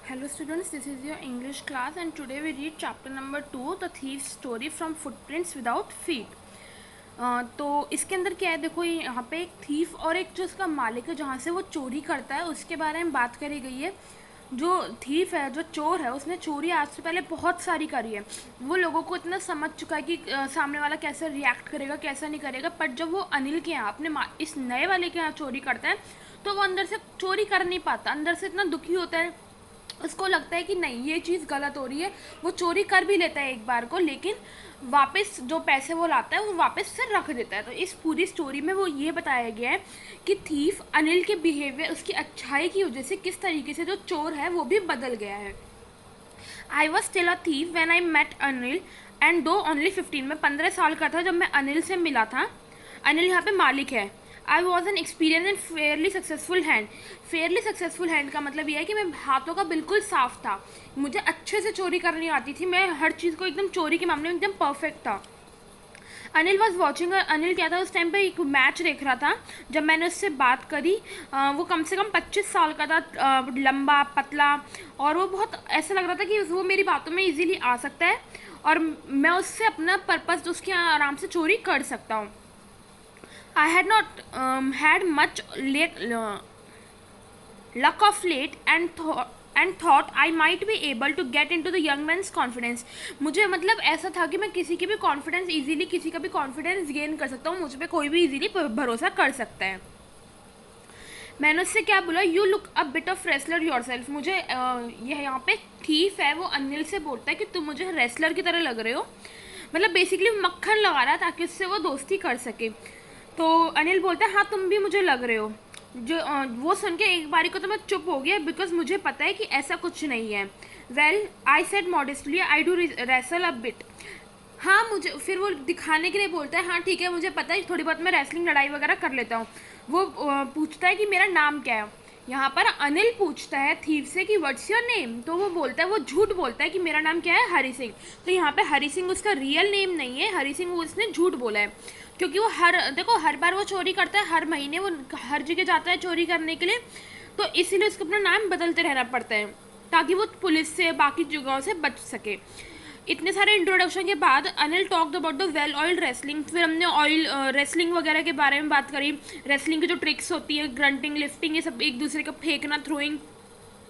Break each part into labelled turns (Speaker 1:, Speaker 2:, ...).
Speaker 1: Hello students, this is your English class and today we read chapter number 2, The Thief's Story from Footprints Without Feet. तो इसके अंदर क्या है, देखो यहाँ पे एक थीफ और एक जो उसका मालिक है जहाँ से वो चोरी करता है उसके बारे में बात करी गई है। जो थीफ है, जो चोर है, उसने चोरी आज से पहले बहुत सारी करी है। वो लोगों को इतना समझ चुका है कि सामने वाला कैसे रिएक्ट करेगा कैसा नहीं करेगा। पर जब वो अनिल के यहाँ अपने इस नए वाले के यहाँ चोरी करता है तो वो अंदर से चोरी कर नहीं पाता, अंदर से इतना दुखी होता है, उसको लगता है कि नहीं ये चीज़ गलत हो रही है। वो चोरी कर भी लेता है एक बार को, लेकिन वापस जो पैसे वो लाता है वो वापस से रख देता है। तो इस पूरी स्टोरी में वो ये बताया गया है कि थीफ अनिल के बिहेवियर, उसकी अच्छाई की वजह से किस तरीके से जो चोर है वो भी बदल गया है। I was still a thief when I met Anil and though only 15। मैं 15 साल का था जब मैं अनिल से मिला था। अनिल यहाँ पे मालिक है। I was an experience and Fairlie successful hand. Fairlie successful hand का मतलब यह है कि मैं हाथों का बिल्कुल साफ था, मुझे अच्छे से चोरी करनी आती थी, मैं हर चीज़ को एकदम चोरी के मामले में एकदम परफेक्ट था। अनिल वॉज वॉचिंग, अनिल क्या था उस टाइम पे एक मैच देख रहा था जब मैंने उससे बात करी। वो कम से कम 25 साल का था, लंबा पतला, और वो बहुत ऐसा लग रहा था कि वो मेरी बातों में इजीली आ सकता है और मैं उससे अपना पर्पस उसके आराम से चोरी कर सकता हूँ। I had not had much luck of late and thought I might be able to get into the young man's confidence। मुझे मतलब ऐसा था कि मैं किसी की भी कॉन्फिडेंस इजीली, किसी का भी कॉन्फिडेंस गेन कर सकता हूँ, मुझ पर कोई भी इजीली भरोसा कर सकता है। मैंने उससे क्या बोला, you look a bit of wrestler your self. मुझे यह यहाँ पे थीफ है वो अनिल से बोलता है कि तुम मुझे रेसलर की तरह लग रहे हो। मतलब बेसिकली मक्खन लगा रहा है ताकि उससे वो दोस्ती कर सके। तो अनिल बोलता है हाँ तुम भी मुझे लग रहे हो। जो वो सुन के एक बारी को तो मैं चुप हो गया, बिकॉज मुझे पता है कि ऐसा कुछ नहीं है। Well I said modestly I do wrestle a bit. हाँ मुझे, फिर वो दिखाने के लिए बोलता है हाँ ठीक है मुझे पता है थोड़ी बहुत मैं रेसलिंग लड़ाई वगैरह कर लेता हूँ। वो पूछता है कि मेरा नाम क्या है। यहाँ पर अनिल पूछता है थीव से कि व्हाट्स योर नेम। तो वो बोलता है, वो झूठ बोलता है कि मेरा नाम क्या है, हरी सिंह। तो यहाँ पे हरी सिंह उसका रियल नेम नहीं है, हरी सिंह वो उसने झूठ बोला है क्योंकि वो हर बार वो चोरी करता है, हर महीने वो हर जगह जाता है चोरी करने के लिए, तो इसीलिए उसको अपना नाम बदलते रहना पड़ता है ताकि वो पुलिस से बाकी जगहों से बच सके। इतने सारे इंट्रोडक्शन के बाद Anil talked about the well oil wrestling. फिर हमने ऑयल रेसलिंग वगैरह के बारे में बात करी, रेसलिंग की जो ट्रिक्स होती है, ग्रंटिंग, लिफ्टिंग, ये सब, एक दूसरे को फेंकना, थ्रोइंग,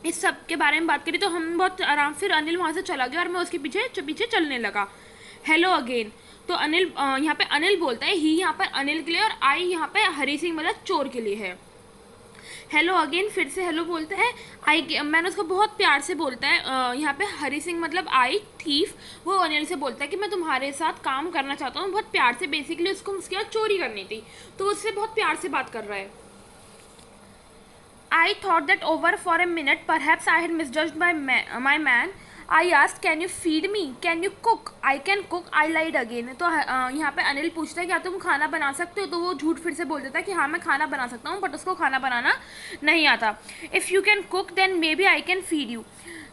Speaker 1: इस सब के बारे में बात करी। तो हम बहुत आराम, फिर अनिल वहाँ से चला गया और मैं उसके पीछे पीछे चलने लगा। Hello again. तो अनिल यहाँ पे अनिल बोलता है ही यहाँ पर अनिल के लिए और आई यहाँ पे हरी सिंह मतलब चोर के लिए है। हेलो अगेन, फिर से हेलो बोलता है। आई, मैंने उसको बहुत प्यार से बोलता है। यहाँ पे हरी सिंह मतलब आई थीफ, वो अनिल से बोलता है कि मैं तुम्हारे साथ काम करना चाहता हूँ बहुत प्यार से। बेसिकली उसको उसके साथ चोरी करनी थी तो उससे बहुत प्यार से बात कर रहा है। I thought that over for a minute perhaps I had misjudged my man. I asked, can you feed me? Can you cook? I can cook. I lied again. तो यहाँ पे अनिल पूछता है क्या तुम खाना बना सकते हो? तो वो झूठ फिर से बोल देता है कि हाँ मैं खाना बना सकता हूँ, बट उसको खाना बनाना नहीं आता। If you can cook then maybe I can feed you।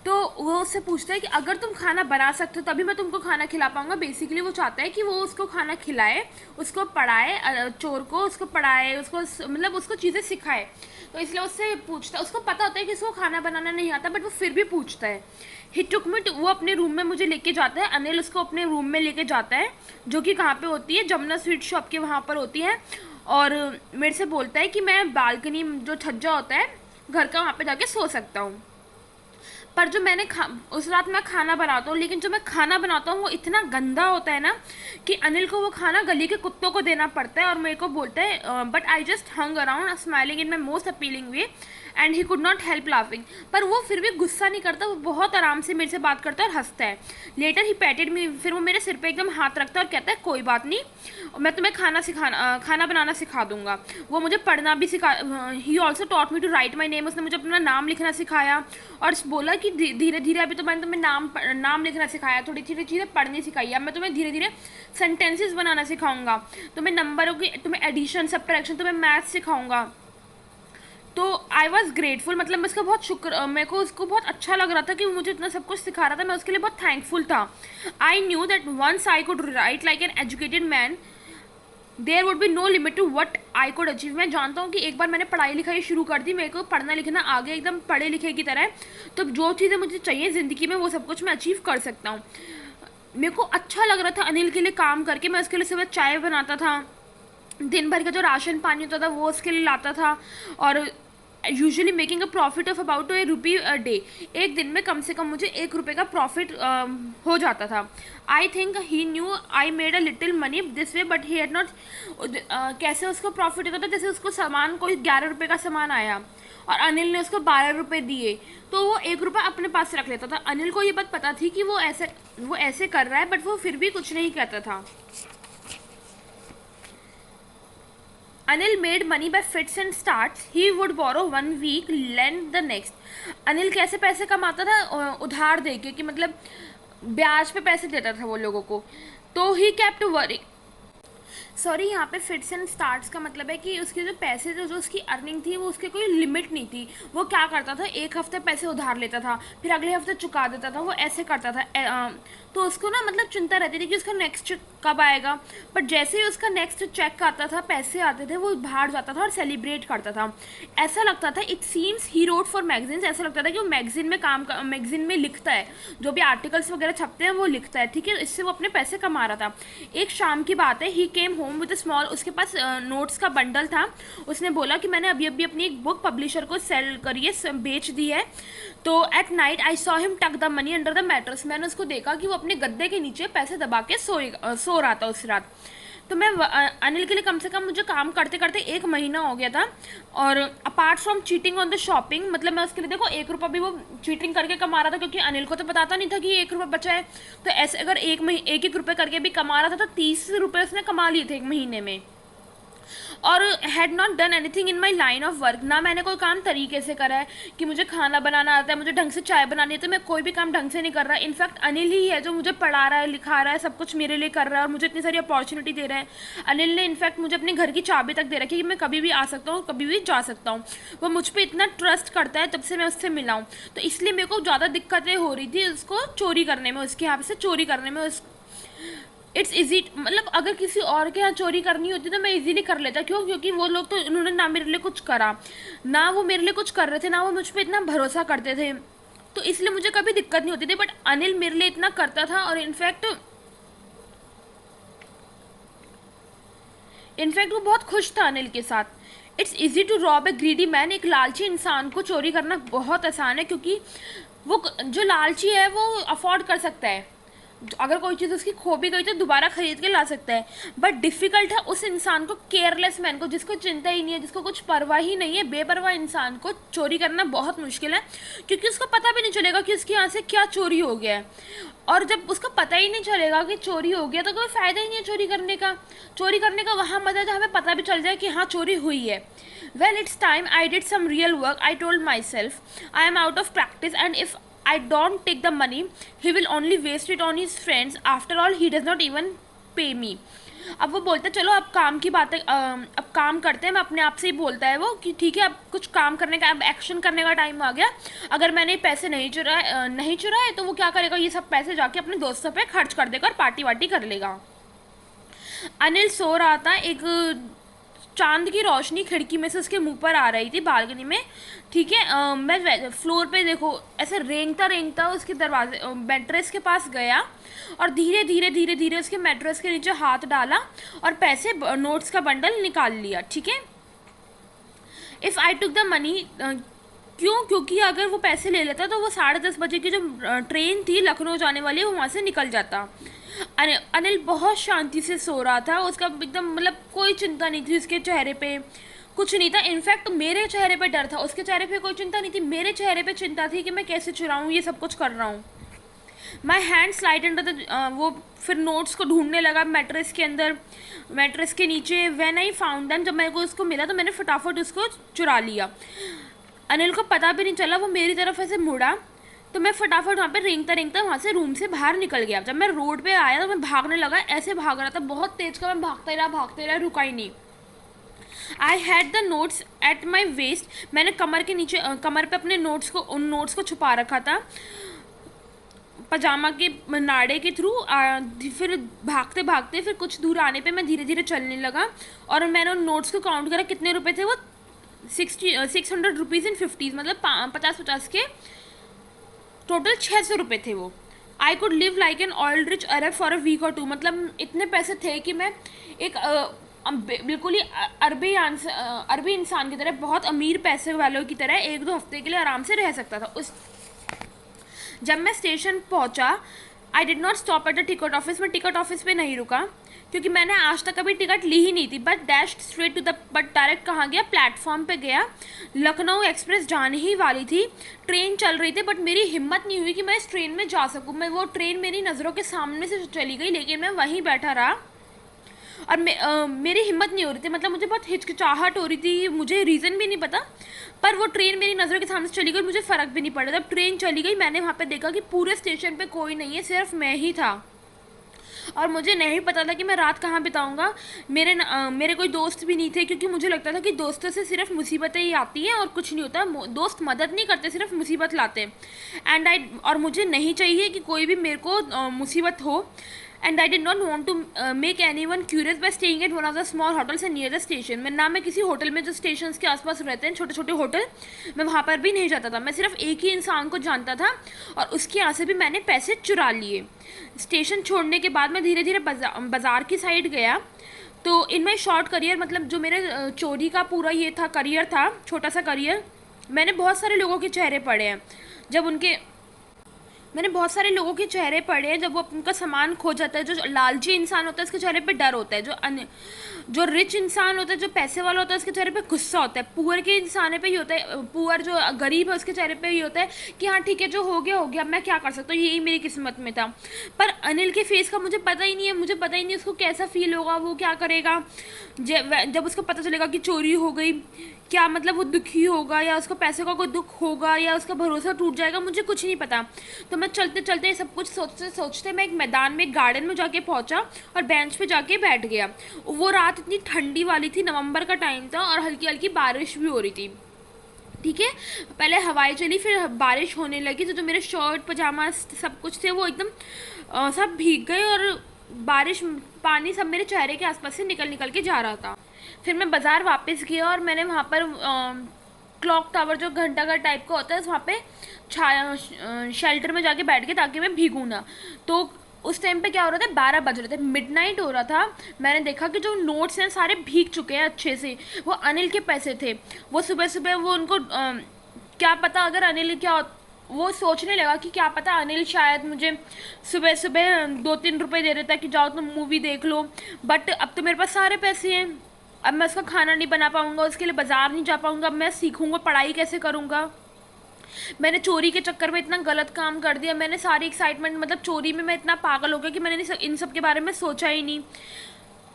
Speaker 1: तो वो उससे पूछता है कि अगर तुम खाना बना सकते हो तभी मैं तुमको खाना खिला पाऊंगा। बेसिकली वो चाहता है कि वो उसको खाना खिलाए, उसको पढ़ाए, चोर को उसको पढ़ाए, उसको मतलब उसको चीज़ें सिखाए। तो इसलिए उससे पूछता है, उसको पता होता है कि उसको खाना बनाना नहीं आता, बट वो फिर भी पूछता है। ही टुक मी, वो अपने रूम में मुझे लेके जाता है। अनिल उसको अपने रूम में लेके जाता है जो कि कहाँ पे होती है, जमुना स्वीट शॉप के वहाँ पर होती है। और मेरे से बोलता है कि मैं बालकनी जो छज्जा होता है घर का वहाँ पे जाके सो सकता हूँ। पर जो मैंने उस रात मैं खाना बनाता हूँ, लेकिन जो मैं खाना बनाता हूँ वो इतना गंदा होता है ना कि अनिल को वो खाना गली के कुत्तों को देना पड़ता है और मेरे को बोलता है but I just hung around smiling in my most appealing way and he could not help laughing. पर वो फिर भी गुस्सा नहीं करता, वो बहुत आराम से मेरे से बात करता है और हंसता है। लेटर ही पैटेड मी, फिर वो मेरे सिर पे एकदम हाथ रखता है और कहता है कोई बात नहीं, मैं तुम्हें खाना बनाना सिखा दूंगा। वो मुझे पढ़ना भी सिखा, he also taught me to write my name. उसने मुझे अपना नाम लिखना सिखाया और बोला कि धीरे धीरे, अभी तो मैंने तुम्हें नाम लिखना सिखाया, थोड़ी थोड़ी चीज़ें पढ़नी सिखाई, अब मैं तुम्हें धीरे धीरे सेंटेंसेस बनाना सिखाऊंगा, तुम्हें नंबरों की, तुम्हें एडिशन, सब्ट्रैक्शन, तुम्हें मैथ सिखाऊंगा। तो आई वॉज ग्रेटफुल, मतलब मैं उसका बहुत शुक्र, मेरे को उसको बहुत अच्छा लग रहा था कि वो मुझे इतना सब कुछ सिखा रहा था, मैं उसके लिए बहुत थैंकफुल था। I knew that once I could write like an educated man there would be no limit to what I could achieve. मैं जानता हूँ कि एक बार मैंने पढ़ाई लिखाई शुरू कर दी, मेरे को पढ़ना लिखना आगे एकदम पढ़े लिखे की तरह है, तो जो चीज़ें मुझे चाहिए ज़िंदगी में वो सब कुछ मैं अचीव कर सकता हूँ। मेरे को अच्छा लग रहा था अनिल के लिए काम करके। मैं उसके लिए सुबह चाय बनाता था, दिन भर का जो राशन पानी होता था वो उसके लिए लाता था, और usually making a profit of about ₹1 a day. एक दिन में कम से कम मुझे ₹1 का प्रॉफिट हो जाता था। I think he new I made a little money this way but he had not. कैसे उसको प्रॉफिट होता था, जैसे उसको सामान कोई ₹11 का सामान आया और अनिल ने उसको ₹12 दिए, तो वो ₹1 अपने पास रख लेता था। अनिल को ये बात पता थी कि वो ऐसे कर रहा है, बट वो फिर भी कुछ नहीं कहता था। Anil made money by fits and starts. He would borrow 1 week, lend the next. Anil कैसे पैसे कमाता था? उधार दे के, कि मतलब ब्याज पे पैसे देता था वो लोगों को। तो ही केप्ट वरी, सॉरी, यहाँ पे फिट्स एंड स्टार्ट्स का मतलब है कि उसके जो पैसे थे, जो उसकी अर्निंग थी, वो उसके कोई लिमिट नहीं थी। वो क्या करता था, एक हफ्ते पैसे उधार लेता था, फिर अगले हफ्ते चुका देता था, वो ऐसे करता था। तो उसको ना मतलब चिंता रहती थी कि उसका नेक्स्ट कब आएगा। बट जैसे ही उसका नेक्स्ट चेक आता था, पैसे आते थे, वो बाहर जाता था और सेलिब्रेट करता था। ऐसा लगता था, it seems he wrote for magazines, ऐसा लगता था कि वो मैगजीन में लिखता है, जो भी आर्टिकल्स वगैरह छपते हैं वो लिखता है, ठीक है। इससे वो अपने पैसे कमा रहा था। एक शाम की बात है, ही केम होम विद स्मॉल, उसके पास नोट्स का बंडल था। उसने बोला कि मैंने अभी अभी अपनी एक बुक पब्लिशर को सेल करिए, बेच दी है। तो at night I saw him tuck the money under the mattress. मैंने उसको देखा कि वो अपने गद्दे के नीचे पैसे दबा के सो रहा था उस रात। तो मैं अनिल के लिए कम से कम मुझे काम करते करते 1 महीना हो गया था। और apart from cheating on the shopping, मतलब मैं उसके लिए देखो ₹1 भी वो चीटिंग करके कमा रहा था, क्योंकि अनिल को तो बताता नहीं था कि ₹1 बचा है। तो ऐसे अगर एक रुपये करके भी कमा रहा था, तो ₹30 उसने कमा लिए थे 1 महीने में। और had not done anything in my line of work, ना मैंने कोई काम तरीके से करा है कि मुझे खाना बनाना आता है, मुझे ढंग से चाय बनानी है, तो मैं कोई भी काम ढंग से नहीं कर रहा। इनफैक्ट अनिल ही है जो मुझे पढ़ा रहा है, लिखा रहा है, सब कुछ मेरे लिए कर रहा है, और मुझे इतनी सारी अपॉर्चुनिटी दे रहा है। अनिल ने इनफैक्ट मुझे अपने घर की चाबी तक दे रखी है कि मैं कभी भी आ सकता हूँ, कभी भी जा सकता हूँ। वो मुझ पर इतना ट्रस्ट करता है तब से मैं उससे मिला हूँ। तो इसलिए मेरे को ज़्यादा दिक्कतें हो रही थी उसको चोरी करने में, उसके यहाँ से चोरी करने में। इट्स इजी, मतलब अगर किसी और के यहाँ चोरी करनी होती तो मैं इजीली कर लेता। क्यों? क्योंकि वो लोग तो, उन्होंने ना मेरे लिए कुछ करा, ना वो मेरे लिए कुछ कर रहे थे, ना वो मुझ पर इतना भरोसा करते थे, तो इसलिए मुझे कभी दिक्कत नहीं होती थी। बट अनिल मेरे लिए इतना करता था, और इनफैक्ट वो बहुत खुश था अनिल के साथ। It's easy to rob a greedy man, एक लालची इंसान को चोरी करना बहुत आसान है, क्योंकि वो जो लालची है वो अफोर्ड कर सकता है। अगर कोई चीज़ उसकी खो भी गई तो दोबारा खरीद के ला सकता है। बट डिफ़िकल्ट है उस इंसान को, केयरलेस मैन को, जिसको चिंता ही नहीं है, जिसको कुछ परवाह ही नहीं है, बेपरवाह इंसान को चोरी करना बहुत मुश्किल है, क्योंकि उसको पता भी नहीं चलेगा कि उसके यहाँ से क्या चोरी हो गया है। और जब उसको पता ही नहीं चलेगा कि चोरी हो गया, तो कोई फ़ायदा ही नहीं है चोरी करने का। चोरी करने का वहाँ मज़ा जहाँ हमें पता भी चल जाए कि हाँ चोरी हुई है। Well, it's time I did some real work, I told myself I am out of practice, and if I don't take the money, he will only waste it on his friends. After all, he does not even pay me. अब वो बोलता है चलो अब काम की बातें, अब काम करते हैं। मैं अपने आप से ही बोलता है वो कि ठीक है, अब कुछ काम करने का, अब एक्शन करने का टाइम आ गया। अगर मैंने पैसे नहीं चुराए तो वो क्या करेगा, ये सब पैसे जाके अपने दोस्तों पे खर्च कर देगा और पार्टी वार्टी कर लेगा। अनिल सो रहा था, एक चांद की रोशनी खिड़की में से उसके मुंह पर आ रही थी बालकनी में, ठीक है। मैं फ्लोर पे देखो ऐसे रेंगता रेंगता उसके दरवाजे मैट्रेस के पास गया, और धीरे धीरे धीरे धीरे उसके मैट्रेस के नीचे हाथ डाला और पैसे, नोट्स का बंडल निकाल लिया, ठीक है। If I took the money, क्यों? क्योंकि अगर वो पैसे ले लेता तो वो 10:30 बजे की जो ट्रेन थी लखनऊ जाने वाली, वो वहाँ से निकल जाता। अनिल बहुत शांति से सो रहा था, उसका एकदम मतलब कोई चिंता नहीं थी उसके चेहरे पे, कुछ नहीं था। इनफैक्ट मेरे चेहरे पे डर था, उसके चेहरे पे कोई चिंता नहीं थी, मेरे चेहरे पे चिंता थी कि मैं कैसे चुराऊँ, ये सब कुछ कर रहा हूँ। My hand slide under the, वो फिर नोट्स को ढूंढने लगा मैट्रेस के अंदर, मैट्रेस के नीचे। व्हेन आई फाउंड देम, जब मेरे को उसको मिला तो मैंने फटाफट उसको चुरा लिया। अनिल को पता भी नहीं चला, वो मेरी तरफ ऐसे मुड़ा, तो मैं फटाफट वहाँ पे रेंगता रेंगता वहाँ से रूम से बाहर निकल गया। जब मैं रोड पे आया तो मैं भागने लगा, ऐसे भाग रहा था बहुत तेज का, मैं भागते रहा, रुका ही नहीं। I had the notes at my waste, मैंने कमर के नीचे, कमर पे अपने नोट्स को, उन नोट्स को छुपा रखा था। पजामा के नाड़े के थ्रू फिर भागते भागते फिर कुछ दूर आने पे मैं धीरे धीरे चलने लगा और मैंने उन नोट्स को काउंट करा कितने रुपए थे वो 600 रुपीज़ इन 50, मतलब 50-50 के टोटल 600 रुपये थे वो। I could live like an oil rich Arab for a week or two, मतलब इतने पैसे थे कि मैं एक बिल्कुल ही अरबी इंसान की तरह, बहुत अमीर पैसे वालों की तरह 1-2 हफ्ते के लिए आराम से रह सकता था। उस जब मैं स्टेशन पहुंचा, आई did not stop at the ticket office, मैं टिकट ऑफिस पे नहीं रुका क्योंकि मैंने आज तक कभी टिकट ली ही नहीं थी। But dash straight to the, but direct कहाँ गया, प्लेटफॉर्म पे गया। लखनऊ एक्सप्रेस जाने ही वाली थी, ट्रेन चल रही थी, बट मेरी हिम्मत नहीं हुई कि मैं इस ट्रेन में जा सकूँ। मैं वो ट्रेन मेरी नज़रों के सामने से चली गई, लेकिन मैं वहीं बैठा रहा और मेरी हिम्मत नहीं हो रही थी, मतलब मुझे बहुत हिचकिचाहट हो रही थी, मुझे रीज़न भी नहीं पता। पर वो ट्रेन मेरी नज़रों के सामने से चली गई, मुझे फ़र्क भी नहीं पड़ा। जब ट्रेन चली गई मैंने वहाँ पे देखा कि पूरे स्टेशन पे कोई नहीं है, सिर्फ मैं ही था और मुझे नहीं पता था कि मैं रात कहाँ बिताऊँगा। मेरे कोई दोस्त भी नहीं थे क्योंकि मुझे लगता था कि दोस्तों से सिर्फ मुसीबतें ही आती हैं और कुछ नहीं होता। दोस्त मदद नहीं करते, सिर्फ मुसीबत लाते। और मुझे नहीं चाहिए कि कोई भी मेरे को मुसीबत हो। And I did not want to make anyone curious by staying at one of the small hotels near the station. मैं किसी होटल में, जो स्टेशन के आसपास रहते हैं छोटे छोटे होटल, मैं वहाँ पर भी नहीं जाता था। मैं सिर्फ एक ही इंसान को जानता था और उसके यहाँ से भी मैंने पैसे चुरा लिए। स्टेशन छोड़ने के बाद मैं धीरे धीरे बाज़ार की साइड गया। तो इन माई शॉर्ट करियर, मतलब जो मेरे चोरी का पूरा ये था करियर था, छोटा सा करियर, मैंने बहुत सारे लोगों के चेहरे पढ़े हैं मैंने बहुत सारे लोगों के चेहरे पढ़े हैं जब वो उनका सामान खो जाता है। जो लालची इंसान होता है उसके चेहरे पे डर होता है, जो रिच इंसान होता है, जो पैसे वाला होता है, उसके चेहरे पे गुस्सा होता है। पुअर के इंसान पे ही होता है, पुअर जो गरीब है उसके चेहरे पे ही होता है कि हाँ ठीक है, जो हो गया हो गया, अब मैं क्या कर सकता हूँ, यही मेरी किस्मत में था। पर अनिल के फेस का मुझे पता ही नहीं है, मुझे पता ही नहीं उसको कैसा फील होगा, वो क्या करेगा जब उसको पता चलेगा कि चोरी हो गई। क्या मतलब वो दुखी होगा या उसको पैसे का कोई दुख होगा या उसका भरोसा टूट जाएगा, मुझे कुछ नहीं पता। तो मैं चलते चलते सब कुछ सोचते सोचते मैं एक मैदान में, एक गार्डन में जाके पहुंचा और बेंच पे जाके बैठ गया। वो रात इतनी ठंडी वाली थी, नवंबर का टाइम था और हल्की हल्की बारिश भी हो रही थी। ठीक है, पहले हवाएं चली, फिर बारिश होने लगी। तो जो मेरे शर्ट पजामा सब कुछ थे वो एकदम सब भीग गए और बारिश पानी सब मेरे चेहरे के आसपास से निकल निकल के जा रहा था। फिर मैं बाज़ार वापस गया और मैंने वहाँ पर क्लॉक टावर, जो घंटा घर टाइप का होता है, वहाँ पे शेल्टर में जाके बैठ के, ताकि मैं भीगूँ ना। तो उस टाइम पे क्या हो रहा था, 12 बज रहे थे, मिडनाइट हो रहा था। मैंने देखा कि जो नोट्स हैं सारे भीग चुके हैं अच्छे से। वो अनिल के पैसे थे। वो सुबह सुबह वो उनको क्या पता, अगर अनिल वो सोचने लगा कि क्या पता अनिल शायद मुझे सुबह सुबह 2-3 रुपए दे देता कि जाओ तुम मूवी देख लो। बट अब तो मेरे पास सारे पैसे हैं, अब मैं उसका खाना नहीं बना पाऊँगा, उसके लिए बाज़ार नहीं जा पाऊँगा, अब मैं सीखूँगा, पढ़ाई कैसे करूँगा। मैंने चोरी के चक्कर में इतना गलत काम कर दिया। मैंने सारी एक्साइटमेंट, मतलब चोरी में मैं इतना पागल हो गया कि मैंने इन सब के बारे में सोचा ही नहीं।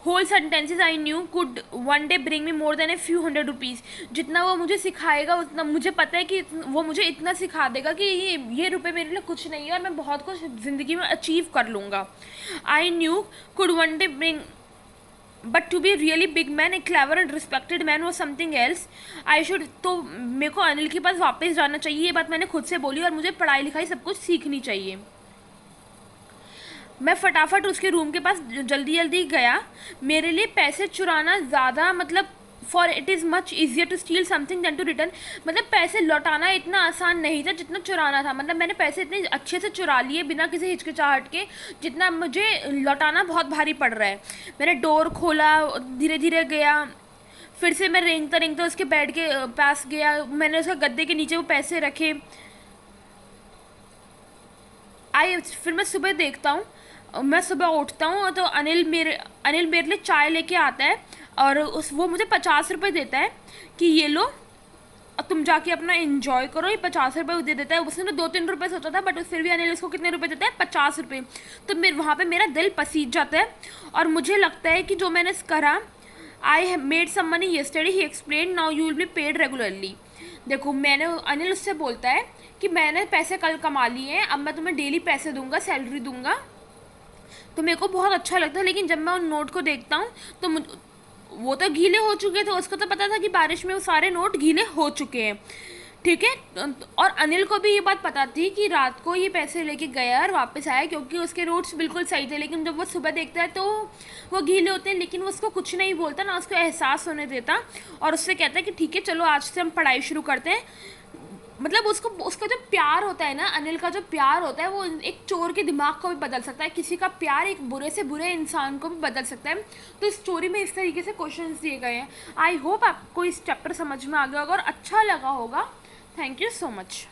Speaker 1: Whole sentences I knew could one day bring me more than a few hundred rupees. जितना वो मुझे सिखाएगा उतना मुझे पता है कि वो मुझे इतना सिखा देगा कि ये रुपए मेरे लिए कुछ नहीं है और मैं बहुत कुछ ज़िंदगी में अचीव कर लूँगा। I knew could one day bring, but to be really big man, a clever and respected man was something else. I should, तो मेरे को अनिल के पास वापस जाना चाहिए, ये बात मैंने खुद से बोली, और मुझे पढ़ाई लिखाई सब कुछ सीखनी चाहिए। मैं फटाफट उसके रूम के पास जल्दी जल्दी गया। मेरे लिए पैसे चुराना ज़्यादा, मतलब for it is much easier to steal something than to return, मतलब पैसे लौटाना इतना आसान नहीं था जितना चुराना था। मतलब मैंने पैसे इतने अच्छे से चुरा लिए बिना किसी हिचकिचाहट के, जितना मुझे लौटाना बहुत भारी पड़ रहा है। मैंने डोर खोला, धीरे धीरे गया, फिर से मैं रेंगता रेंगता उसके बेड के पास गया। मैंने उसके गद्दे के नीचे वो पैसे रखे। फिर मैं सुबह देखता हूँ, मैं सुबह उठता हूँ तो अनिल मेरे लिए चाय लेके आता है और वो मुझे 50 रुपये देता है कि ये लो, अब तुम जाके अपना एंजॉय करो। ये 50 रुपये दे देता है। उसने तो 2-3 रुपये सोचा था, बट फिर भी अनिल उसको कितने रुपए देता है, 50 रुपये। तो वहाँ पे मेरा दिल पसीज जाता है और मुझे लगता है कि जो मैंने करा, I have made some money yesterday, he explain, now you will be paid regularly. देखो, अनिल उससे बोलता है कि मैंने पैसे कल कमा लिए हैं, अब मैं तुम्हें डेली पैसे दूंगा, सैलरी दूंगा। तो मेरे को बहुत अच्छा लगता है, लेकिन जब मैं उन नोट को देखता हूँ तो वो तो गीले हो चुके थे। उसको तो पता था कि बारिश में वो सारे नोट गीले हो चुके हैं। ठीक है। और अनिल को भी ये बात पता थी कि रात को ये पैसे लेके गया और वापस आया, क्योंकि उसके रूट्स बिल्कुल सही थे। लेकिन जब वो सुबह देखता है तो वो गीले होते हैं, लेकिन वो उसको कुछ नहीं बोलता, ना उसको एहसास होने देता, और उससे कहता है कि ठीक है चलो आज से हम पढ़ाई शुरू करते हैं। मतलब उसको, उसका जो प्यार होता है ना, अनिल का जो प्यार होता है, वो एक चोर के दिमाग को भी बदल सकता है। किसी का प्यार एक बुरे से बुरे इंसान को भी बदल सकता है। तो इस स्टोरी में इस तरीके से क्वेश्चंस दिए गए हैं। आई होप आपको इस चैप्टर समझ में आ गया होगा और अच्छा लगा होगा। Thank you so much.